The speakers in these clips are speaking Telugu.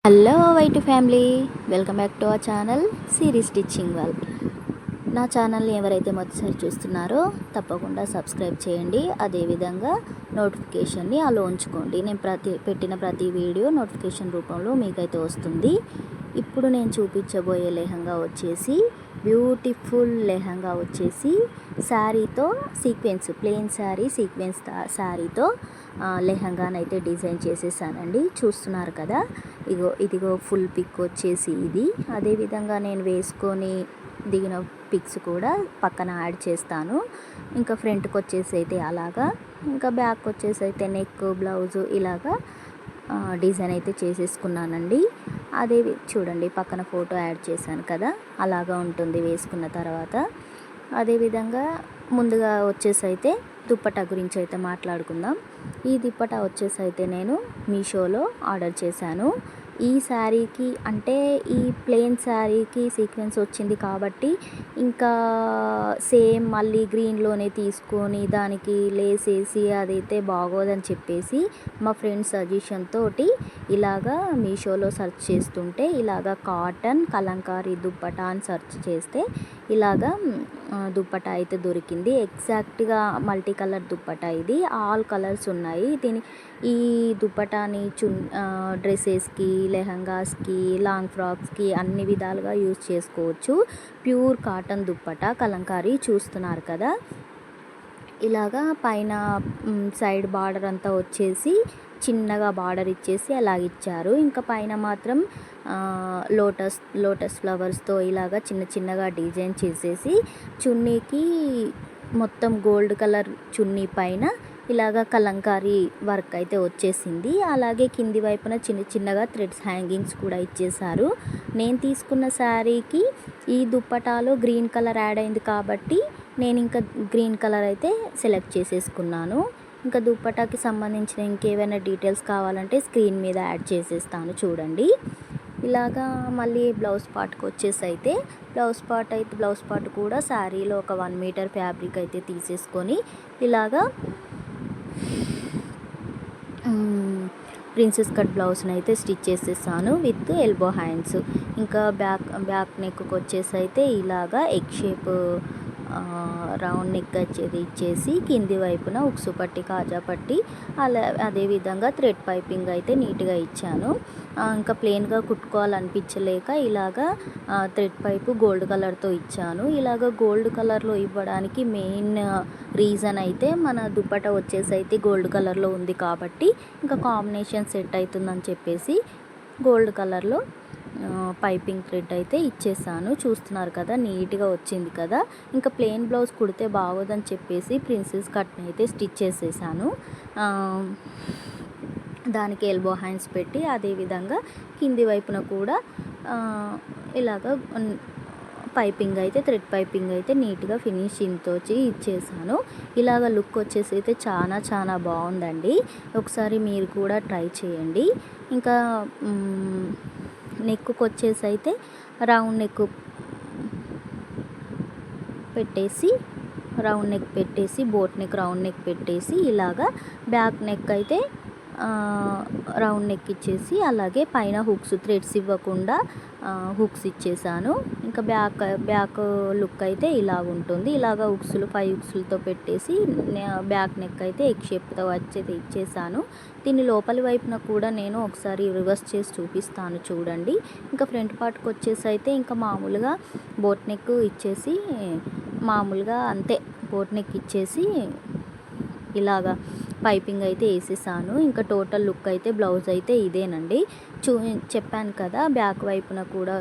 Hello white family, welcome back to our channel Siri stitching world. నా ఛానల్ని ఎవరైతే మొదటిసారి చూస్తున్నారో తప్పకుండా సబ్స్క్రైబ్ చేయండి. అదేవిధంగా నోటిఫికేషన్ని అలా ఉంచుకోండి. నేను పెట్టిన ప్రతి వీడియో నోటిఫికేషన్ రూపంలో మీకైతే వస్తుంది. ఇప్పుడు నేను చూపించబోయే లెహంగా వచ్చేసి బ్యూటిఫుల్ లెహంగా వచ్చేసి శారీతో సీక్వెన్స్, ప్లెయిన్ శారీ సీక్వెన్స్ శారీతో లెహంగానైతే డిజైన్ చేసేసానండి. చూస్తున్నారు కదా, ఇదిగో ఫుల్ పిక్ వచ్చేసి ఇది. అదేవిధంగా నేను వేసుకొని దిగిన పిక్స్ కూడా పక్కన యాడ్ చేస్తాను. ఇంకా ఫ్రంట్కి వచ్చేసి అయితే అలాగా, ఇంకా బ్యాక్ వచ్చేసి అయితే నెక్, బ్లౌజు ఇలాగా డిజైన్ అయితే చేసేసుకున్నానండి. అదే చూడండి, పక్కన ఫోటో యాడ్ చేశాను కదా, అలాగా ఉంటుంది వేసుకున్న తర్వాత. అదేవిధంగా ముందుగా వచ్చేసి అయితే దుప్పటా గురించి అయితే మాట్లాడుకుందాం. ఈ దుప్పటా వచ్చేసి అయితే నేను మీషోలో ఆర్డర్ చేశాను. ఈ శారీకి అంటే ఈ ప్లెయిన్ శారీకి సీక్వెన్స్ వచ్చింది కాబట్టి ఇంకా సేమ్ మళ్ళీ గ్రీన్లోనే తీసుకొని దానికి లేస్ వేసి అదైతే బాగోదని చెప్పేసి మా ఫ్రెండ్స్ సజెషన్ తోటి ఇలాగా మీషోలో సెర్చ్ చేస్తుంటే ఇలాగా కాటన్ కలంకారీ దుప్పటా అని సెర్చ్ చేస్తే ఇలాగా దుప్పటా అయితే దొరికింది. ఎగ్జాక్ట్గా మల్టీ కలర్ దుప్పటా ఇది, ఆల్ కలర్స్ ఉన్నాయి. ఈ దుప్పటాని డ్రెస్సెస్కి, లెహంగాస్కి, లాంగ్ ఫ్రాక్స్కి అన్ని విధాలుగా యూజ్ చేసుకోవచ్చు. Pure cotton dupatta Kalamkari. చూస్తున్నారు కదా, ఇలాగా పైన సైడ్ బార్డర్ అంతా వచ్చేసి చిన్నగా బార్డర్ ఇచ్చేసి అలాగిచ్చారు. ఇంకా పైన మాత్రం లోటస్ ఫ్లవర్స్తో ఇలాగా చిన్న చిన్నగా డిజైన్ చేసేసి చున్నీకి మొత్తం గోల్డ్ కలర్ చున్నీ పైన ఇలాగా కలంకారీ వర్క్ అయితే వచ్చేసింది. అలాగే కింది వైపున చిన్న చిన్నగా థ్రెడ్స్ హ్యాంగింగ్స్ కూడా ఇచ్చేసారు. నేను తీసుకున్న శారీకి ఈ దుప్పటాలో గ్రీన్ కలర్ యాడ్ అయింది కాబట్టి నేను ఇంకా గ్రీన్ కలర్ అయితే సెలెక్ట్ చేసేసుకున్నాను. ఇంకా దుప్పటాకి సంబంధించిన ఇంకేమైనా డీటెయిల్స్ కావాలంటే స్క్రీన్ మీద యాడ్ చేసేస్తాను చూడండి. ఇలాగా మళ్ళీ బ్లౌజ్ పార్ట్కి వచ్చేసి అయితే బ్లౌజ్ పార్ట్ కూడా శారీలో ఒక 1 మీటర్ ఫ్యాబ్రిక్ అయితే తీసేసుకొని ఇలాగా ప్రిన్సెస్ కట్ బ్లౌజ్ని అయితే స్టిచ్ చేసేసాను విత్ ఎల్బో హ్యాండ్స్. ఇంకా బ్యాక్ నెక్కి వచ్చేసి అయితే ఇలాగా ఎగ్ షేప్ రౌండ్ నెక్ వచ్చేది ఇచ్చేసి కింది వైపున ఉక్సు పట్టి, కాజా పట్టి, అదేవిధంగా థ్రెడ్ పైపింగ్ అయితే నీట్గా ఇచ్చాను. ఇంకా ప్లెయిన్గా కుట్టుకోవాలనిపించలేక ఇలాగా థ్రెడ్ పైపు గోల్డ్ కలర్తో ఇచ్చాను. ఇలాగ గోల్డ్ కలర్లో ఇవ్వడానికి మెయిన్ రీజన్ అయితే మన దుప్పటా వచ్చేసి అయితే గోల్డ్ కలర్లో ఉంది కాబట్టి ఇంకా కాంబినేషన్ సెట్ అవుతుందని చెప్పేసి గోల్డ్ కలర్లో పైపింగ్ థ్రెడ్ అయితే ఇచ్చేసాను. చూస్తున్నారు కదా, నీట్గా వచ్చింది కదా. ఇంకా ప్లెయిన్ బ్లౌజ్ కుడితే బాగోదని చెప్పేసి ప్రిన్సెస్ కట్ని అయితే స్టిచ్ చేసేసాను. దానికి ఎల్బో హ్యాండ్స్ పెట్టి అదేవిధంగా కింది వైపున కూడా ఇలాగ పైపింగ్ అయితే థ్రెడ్ పైపింగ్ అయితే నీట్గా ఫినిషింగ్తో ఇచ్చేసాను. ఇలాగ లుక్ వచ్చేసి అయితే చాలా బాగుందండి. ఒకసారి మీరు కూడా ట్రై చేయండి. ఇంకా నెక్కు వచ్చేసి అయితే రౌండ్ నెక్ పెట్టేసి బోట్ నెక్ రౌండ్ నెక్ పెట్టేసి ఇలాగా బ్యాక్ నెక్ అయితే రౌండ్ నెక్ ఇచ్చేసి అలాగే పైన హుక్స్ థ్రెడ్స్ ఇవ్వకుండా హుక్స్ ఇచ్చేసాను. ఇంకా బ్యాక్ లుక్ అయితే ఇలా ఉంటుంది. ఇలాగ 5 హుక్స్లతో పెట్టేసి బ్యాక్ నెక్ అయితే ఎగ్ షేప్తో వచ్చేది ఇచ్చేసాను. దీన్ని లోపలి వైపున కూడా నేను ఒకసారి రివర్స్ చేసి చూపిస్తాను చూడండి. ఇంకా ఫ్రంట్ పార్ట్కి వచ్చేసి అయితే ఇంకా మామూలుగా బోట్ నెక్ ఇచ్చేసి మామూలుగా అంతే బోట్ నెక్ ఇచ్చేసి ఇలాగా పైపింగ్ అయితే వేసేసాను. ఇంకా టోటల్ లుక్ అయితే బ్లౌజ్ అయితే ఇదేనండి. చెప్పాను కదా, బ్యాక్ వైపున కూడా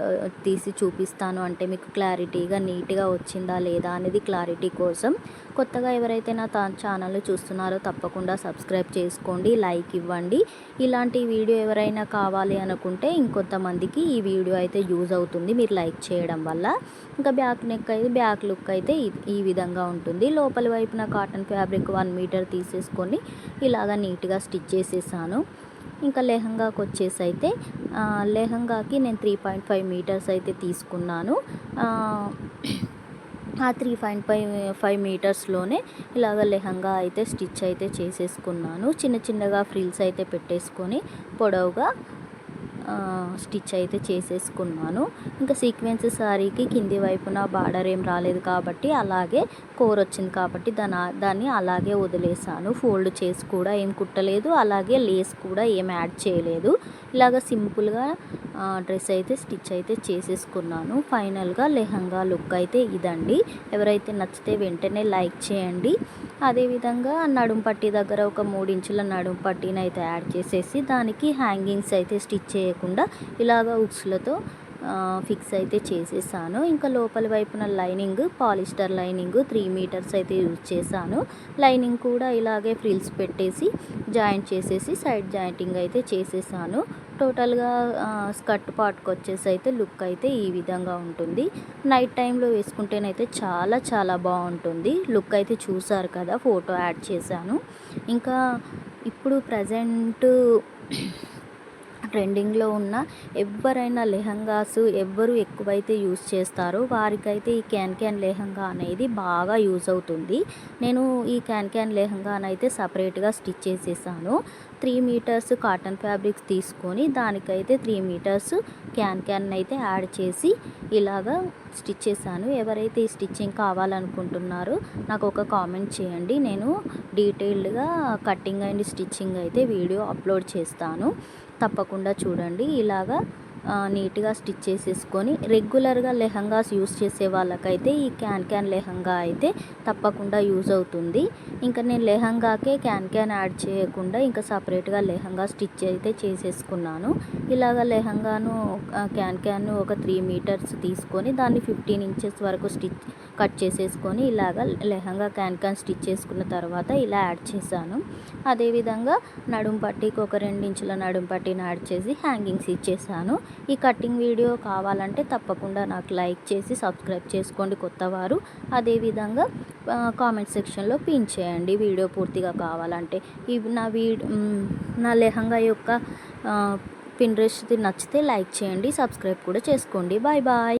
తీసి చూపిస్తాను అంటే మీకు క్లారిటీగా నీట్గా వచ్చిందా లేదా అనేది క్లారిటీ కోసం. కొత్తగా ఎవరైతే నా ఛానల్ చూస్తున్నారో తప్పకుండా సబ్స్క్రైబ్ చేసుకోండి, లైక్ ఇవ్వండి. ఇలాంటి వీడియో ఎవరైనా కావాలి అనుకుంటే ఇంకొంతమందికి ఈ వీడియో అయితే యూజ్ అవుతుంది మీరు లైక్ చేయడం వల్ల. ఇంకా బ్యాక్ నెక్ అయితే బ్యాక్ లుక్ అయితే ఈ విధంగా ఉంటుంది. లోపలి వైపున కాటన్ ఫ్యాబ్రిక్ 1 మీటర్ తీసేసుకొని ఇలాగ నీట్గా స్టిచ్ చేసేసాను. ఇంకా లెహంగాకి వచ్చేసి అయితే లెహంగాకి నేను 3.5 మీటర్స్ అయితే తీసుకున్నాను. ఆ 3.5 మీటర్స్లోనే ఇలాగ లెహంగా అయితే స్టిచ్ అయితే చేసేసుకున్నాను. చిన్నగా ఫ్రిల్స్ అయితే పెట్టేసుకొని పొడవుగా స్టిచ్ అయితే చేసేసుకున్నాను. ఇంకా సీక్వెన్స్ శారీకి కింది వైపున బార్డర్ ఏం రాలేదు కాబట్టి అలాగే కోర్ వచ్చింది కాబట్టి దాన్ని అలాగే వదిలేసాను. ఫోల్డ్ చేసి కూడా ఏం కుట్టలేదు, అలాగే లేస్ కూడా ఏం యాడ్ చేయలేదు. ఇలాగ సింపుల్గా డ్రెస్ అయితే స్టిచ్ అయితే చేసేసుకున్నాను. ఫైనల్గా లెహంగా లుక్ అయితే ఇదండి. ఎవరైతే నచ్చితే వెంటనే లైక్ చేయండి. అదేవిధంగా నడుం పట్టీ దగ్గర ఒక 3 ఇంచుల నడుం పట్టీని అయితే యాడ్ చేసేసి దానికి హ్యాంగింగ్స్ అయితే స్టిచ్ చేయకుండా ఇలాగ ఉక్స్లతో ఫిక్స్ అయితే చేసేసాను. ఇంకా లోపల వైపున లైనింగ్ పాలిస్టర్ లైనింగ్ 3 మీటర్స్ అయితే యూజ్ చేశాను. లైనింగ్ కూడా ఇలాగే ఫ్రిల్స్ పెట్టేసి జాయింట్ చేసేసి సైడ్ జాయింటింగ్ అయితే చేసేసాను. టోటల్గా స్కర్ట్ పార్ట్కి వచ్చేసి అయితే లుక్ అయితే ఈ విధంగా ఉంటుంది. నైట్ టైంలో వేసుకుంటేనైతే చాలా చాలా బాగుంటుంది. లుక్ అయితే చూసారు కదా, ఫోటో యాడ్ చేశాను. ఇంకా ఇప్పుడు ప్రజెంట్ ట్రెండింగ్లో ఉన్న ఎవరైనా లెహంగాస్ ఎవరు ఎక్కువైతే యూస్ చేస్తారో వారికైతే ఈ క్యాన్ లెహంగా అనేది బాగా యూజ్ అవుతుంది. నేను ఈ క్యాన్ లెహంగానైతే సపరేట్గా స్టిచ్ చేసేసాను. 3 మీటర్స్ కాటన్ ఫ్యాబ్రిక్స్ తీసుకొని దానికైతే 3 మీటర్స్ క్యాన్ అయితే యాడ్ చేసి ఇలాగా స్టిచ్ చేశాను. ఎవరైతే ఈ స్టిచ్చింగ్ కావాలనుకుంటున్నారో నాకు ఒక కామెంట్ చేయండి. నేను డీటెయిల్డ్గా కటింగ్ అండ్ స్టిచ్చింగ్ అయితే వీడియో అప్లోడ్ చేస్తాను. తప్పకుండా చూడండి. ఇలాగా నీట్గా స్టిచ్ చేసేసుకొని రెగ్యులర్గా లెహంగాస్ యూస్ చేసే వాళ్ళకైతే ఈ క్యాన్ లెహంగా అయితే తప్పకుండా యూజ్ అవుతుంది. ఇంకా నేను లెహంగాకే క్యాన్ యాడ్ చేయకుండా ఇంకా సపరేట్గా లెహంగా స్టిచ్ అయితే చేసేసుకున్నాను. ఇలాగ లెహంగాను క్యాన్ ఒక 3 మీటర్స్ తీసుకొని దాన్ని 15 ఇంచెస్ వరకు కట్ చేసేసుకొని ఇలాగ లెహంగా క్యాన్ స్టిచ్ చేసుకున్న తర్వాత ఇలా యాడ్ చేశాను. అదేవిధంగా నడుం పట్టీకి ఒక 2 ఇంచుల నడుం పట్టీని యాడ్ చేసి హ్యాంగింగ్స్ ఇచ్చేసాను. ఈ కటింగ్ వీడియో కావాలంటే తప్పకుండా నాకు లైక్ చేసి సబ్స్క్రైబ్ చేసుకోండి కొత్తవారు. అదేవిధంగా కామెంట్ సెక్షన్లో పిన్ చేయండి వీడియో పూర్తిగా కావాలంటే. ఇవి నా లెహంగా యొక్క పిన్ డ్రెస్ నచ్చితే లైక్ చేయండి, సబ్స్క్రైబ్ కూడా చేసుకోండి. Bye bye.